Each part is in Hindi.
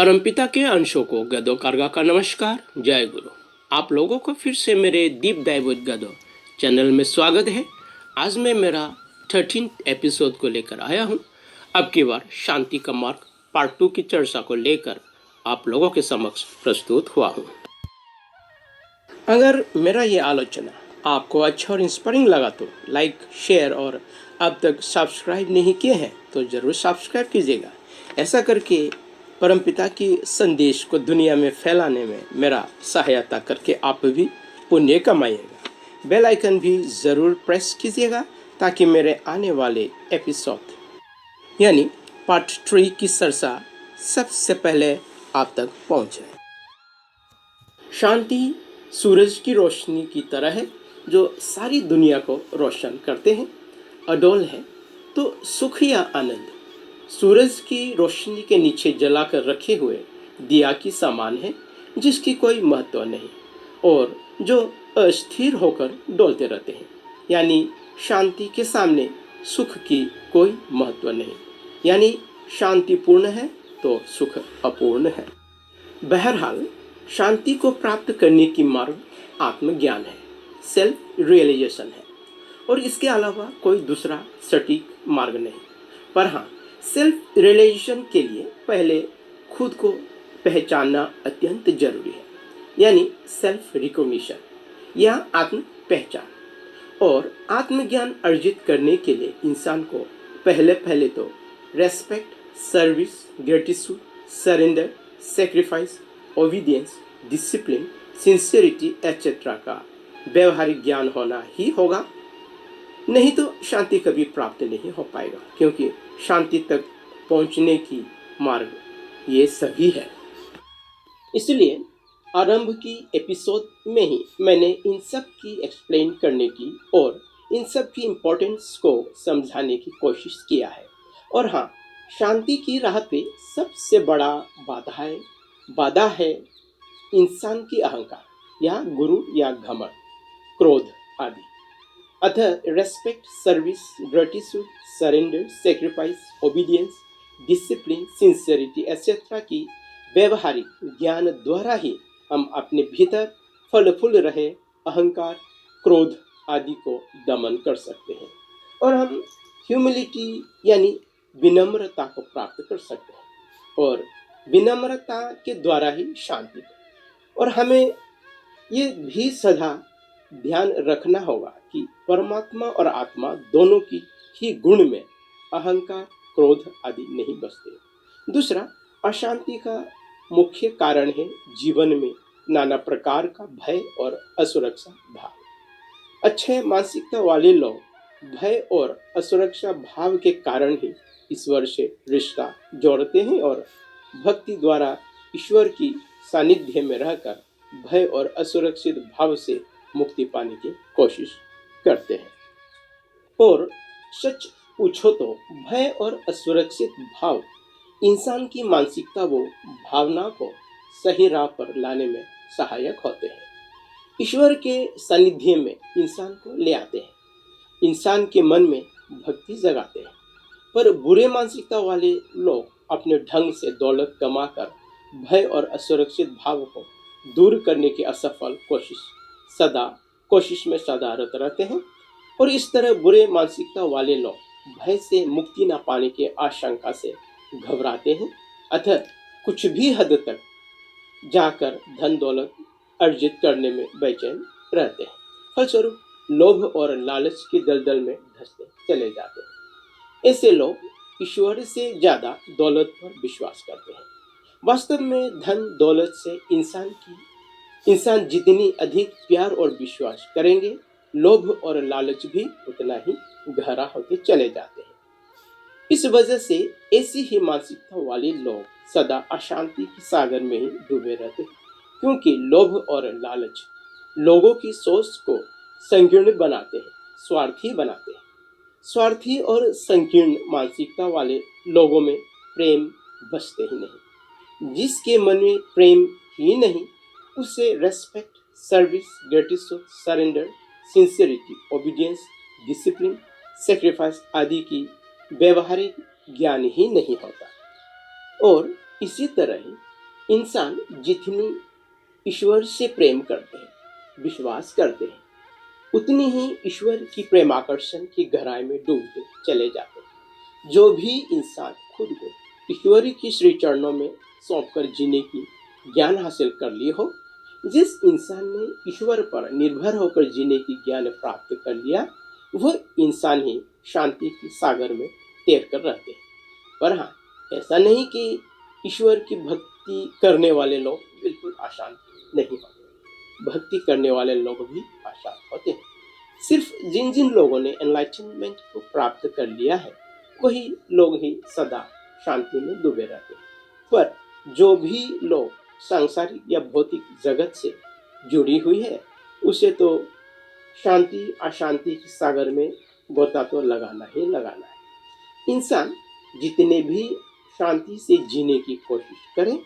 परमपिता के अंशों को गदो कारगा का नमस्कार, जय गुरु। आप लोगों को फिर से मेरे दीप डाइव विद गदो चैनल में स्वागत है। आज मैं मेरा 13th एपिसोड को लेकर आया हूँ। अब की बार शांति का मार्ग पार्ट 2 की चर्चा को लेकर आप लोगों के समक्ष प्रस्तुत हुआ हूँ। अगर मेरा ये आलोचना आपको अच्छा और इंस्पायरिंग लगा तो लाइक, शेयर और अब तक सब्सक्राइब नहीं किए हैं तो ज़रूर सब्सक्राइब कीजिएगा। ऐसा करके परमपिता की संदेश को दुनिया में फैलाने में मेरा सहायता करके आप भी पुण्य कमाइएगा। बेल आइकन भी ज़रूर प्रेस कीजिएगा ताकि मेरे आने वाले एपिसोड यानी पार्ट 3 की चर्चा सबसे पहले आप तक पहुंचे। शांति सूरज की रोशनी की तरह है जो सारी दुनिया को रोशन करते हैं। अडोल है तो सुख या आनंद सूरज की रोशनी के नीचे जलाकर रखे हुए दिया की समान है, जिसकी कोई महत्व नहीं और जो अस्थिर होकर डोलते रहते हैं। यानी शांति के सामने सुख की कोई महत्व नहीं। यानी शांति पूर्ण है तो सुख अपूर्ण है। बहरहाल शांति को प्राप्त करने की मार्ग आत्मज्ञान है, सेल्फ रियलाइजेशन है और इसके अलावा कोई दूसरा सटीक मार्ग नहीं। पर हाँ, सेल्फ रियलाइजेशन के लिए पहले खुद को पहचानना अत्यंत जरूरी है, यानी सेल्फ रिकॉग्निशन या आत्म पहचान। और आत्मज्ञान अर्जित करने के लिए इंसान को पहले तो respect, service, gratitude, surrender, sacrifice, obedience, discipline, sincerity etcetera का व्यवहारिक ज्ञान होना ही होगा। नहीं तो शांति कभी प्राप्त नहीं हो पाएगा, क्योंकि शांति तक पहुंचने की मार्ग ये सभी है। इसलिए आरंभ की एपिसोड में ही मैंने इन सब की एक्सप्लेन करने की और इन सब की इम्पोर्टेंस को समझाने की कोशिश किया है। और हाँ, शांति की राह पे सबसे बड़ा बाधा है इंसान की अहंकार या गुरु या घमंड, क्रोध आदि। अतः respect, service, gratitude, surrender, sacrifice, obedience, discipline, sincerity etcetera की व्यवहारिक ज्ञान द्वारा ही हम अपने भीतर फल फूल रहे अहंकार, क्रोध आदि को दमन कर सकते हैं और हम ह्यूमिलिटी यानी विनम्रता को प्राप्त कर सकते हैं और विनम्रता के द्वारा ही शांति को। और हमें ये भी सदा ध्यान रखना होगा कि परमात्मा और आत्मा दोनों की ही गुण में अहंकार, क्रोध आदि नहीं बसते। दूसरा, अशांति का मुख्य कारण है जीवन में नाना प्रकार का भय और असुरक्षा भाव। अच्छे मानसिकता वाले लोग भय और असुरक्षा भाव के कारण ही ईश्वर से रिश्ता जोड़ते हैं और भक्ति द्वारा ईश्वर की सानिध्य में रहकर भय और असुरक्षित भाव से मुक्ति पाने की कोशिश करते हैं। और सच पूछो तो भय और असुरक्षित भाव इंसान की मानसिकता व भावना को सही राह पर लाने में सहायक होते हैं, ईश्वर के सानिध्य में इंसान को ले आते हैं, इंसान के मन में भक्ति जगाते हैं। पर बुरे मानसिकता वाले लोग अपने ढंग से दौलत कमाकर भय और असुरक्षित भाव को दूर करने की असफल कोशिश में सदा रत रहते हैं और इस तरह बुरे मानसिकता वाले लोग भय से मुक्ति न पाने की आशंका से घबराते हैं, अतः कुछ भी हद तक जाकर धन दौलत अर्जित करने में बेचैन रहते हैं। फलस्वरूप लोभ और लालच की दलदल में धंसते चले जाते हैं। ऐसे लोग ईश्वर से ज्यादा दौलत पर विश्वास करते हैं। वास्तव में धन दौलत से इंसान जितनी अधिक प्यार और विश्वास करेंगे, लोभ और लालच भी उतना ही गहरा होते चले जाते हैं। इस वजह से ऐसी ही मानसिकता वाले लोग सदा अशांति के सागर में ही डूबे रहते हैं, क्योंकि लोभ और लालच लोगों की सोच को संकीर्ण बनाते हैं, स्वार्थी बनाते हैं। स्वार्थी और संकीर्ण मानसिकता वाले लोगों में प्रेम बसते ही नहीं। जिसके मन में प्रेम ही नहीं, उसे respect, service, gratitude, surrender, sincerity, obedience, discipline, sacrifice आदि की व्यवहारिक ज्ञान ही नहीं होता। और इसी तरह ही इंसान जितनी ईश्वर से प्रेम करते हैं, विश्वास करते हैं, उतनी ही ईश्वर की प्रेमाकर्षण की गहराई में डूबते चले जाते हैं। जो भी इंसान खुद को ईश्वर की श्री चरणों में सौंपकर जीने की ज्ञान हासिल कर ली हो, जिस इंसान ने ईश्वर पर निर्भर होकर जीने की ज्ञान प्राप्त कर लिया, वह इंसान ही शांति की सागर में तैर कर रहते हैं। पर हाँ, ऐसा नहीं कि ईश्वर की भक्ति करने वाले लोग बिल्कुल अशांत नहीं होते। भक्ति करने वाले लोग भी अशांत होते हैं। सिर्फ जिन जिन लोगों ने एनलाइटनमेंट को प्राप्त कर लिया है, वही लोग ही सदा शांति में डूबे रहते हैं। पर जो भी लोग सांसारिक या भौतिक जगत से जुड़ी हुई है, उसे तो शांति अशांति के सागर में गोता तो लगाना ही लगाना है। इंसान जितने भी शांति से जीने की कोशिश करें,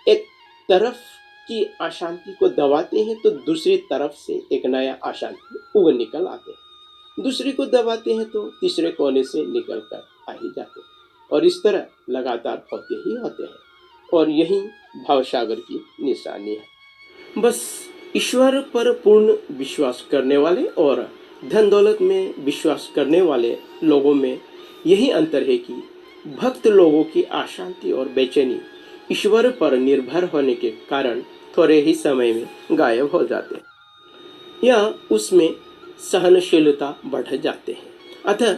एक तरफ की अशांति को दबाते हैं तो दूसरी तरफ से एक नया अशांति उग निकल आते हैं। दूसरी को दबाते हैं तो तीसरे कोने से निकल कर आ ही जाते हैं, और इस तरह लगातार होते ही होते हैं। और यही भावसागर की निशानी है। बस ईश्वर पर पूर्ण विश्वास करने वाले और धन दौलत में विश्वास करने वाले लोगों में यही अंतर है कि भक्त लोगों की अशांति और बेचैनी ईश्वर पर निर्भर होने के कारण थोड़े ही समय में गायब हो जाते हैं या उसमें सहनशीलता बढ़ जाते हैं। अतः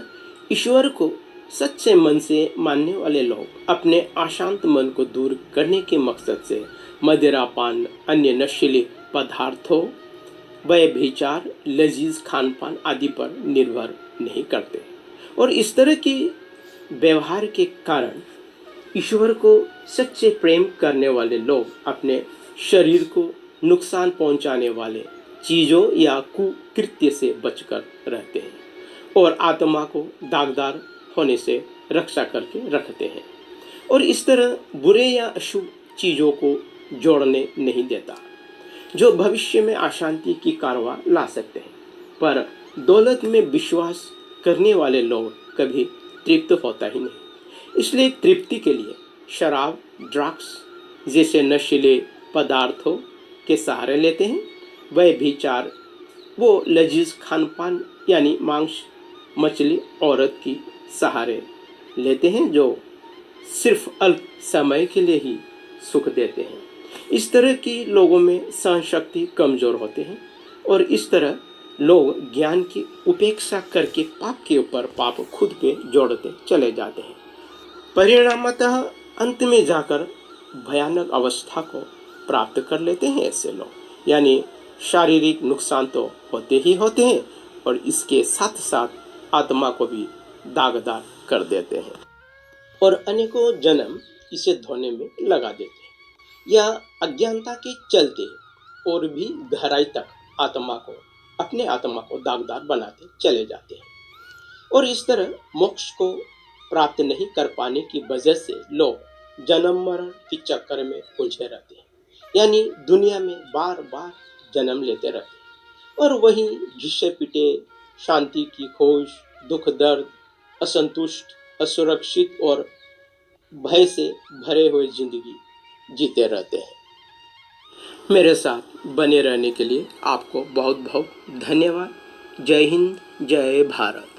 ईश्वर को सच्चे मन से मानने वाले लोग अपने अशांत मन को दूर करने के मकसद से मदिरापान, अन्य नशीले पदार्थों, व्यभिचार, लजीज खान पान आदि पर निर्भर नहीं करते। और इस तरह के व्यवहार के कारण ईश्वर को सच्चे प्रेम करने वाले लोग अपने शरीर को नुकसान पहुंचाने वाले चीज़ों या कुकृत्य से बचकर रहते हैं और आत्मा को दागदार होने से रक्षा करके रखते हैं, और इस तरह बुरे या अशुभ चीज़ों को जोड़ने नहीं देता, जो भविष्य में अशांति की कारवा ला सकते हैं। पर दौलत में विश्वास करने वाले लोग कभी तृप्त होता ही नहीं, इसलिए तृप्ति के लिए शराब, ड्रग्स जैसे नशीले पदार्थों के सहारे लेते हैं। व्यभिचार, वो लजीज खान पान यानी मांस, मछली, औरत की सहारे लेते हैं, जो सिर्फ अल्प समय के लिए ही सुख देते हैं। इस तरह की लोगों में सहन शक्ति कमज़ोर होते हैं, और इस तरह लोग ज्ञान की उपेक्षा करके पाप के ऊपर पाप खुद पे जोड़ते चले जाते हैं। परिणामतः अंत में जाकर भयानक अवस्था को प्राप्त कर लेते हैं ऐसे लोग, यानी शारीरिक नुकसान तो होते ही होते हैं, और इसके साथ साथ आत्मा को भी दागदार कर देते हैं और अनेकों जन्म इसे धोने में लगा देते हैं, या अज्ञानता के चलते और भी गहराई तक अपने आत्मा को दागदार बनाते चले जाते हैं। और इस तरह मोक्ष को प्राप्त नहीं कर पाने की वजह से लोग जन्म मरण के चक्कर में उलझे रहते हैं, यानी दुनिया में बार बार जन्म लेते रहते हैं और वही घिसे पिटे शांति की खोज, दुख दर्द, असंतुष्ट, असुरक्षित और भय से भरे हुए जिंदगी जीते रहते हैं। मेरे साथ बने रहने के लिए आपको बहुत बहुत धन्यवाद। जय हिंद, जय भारत।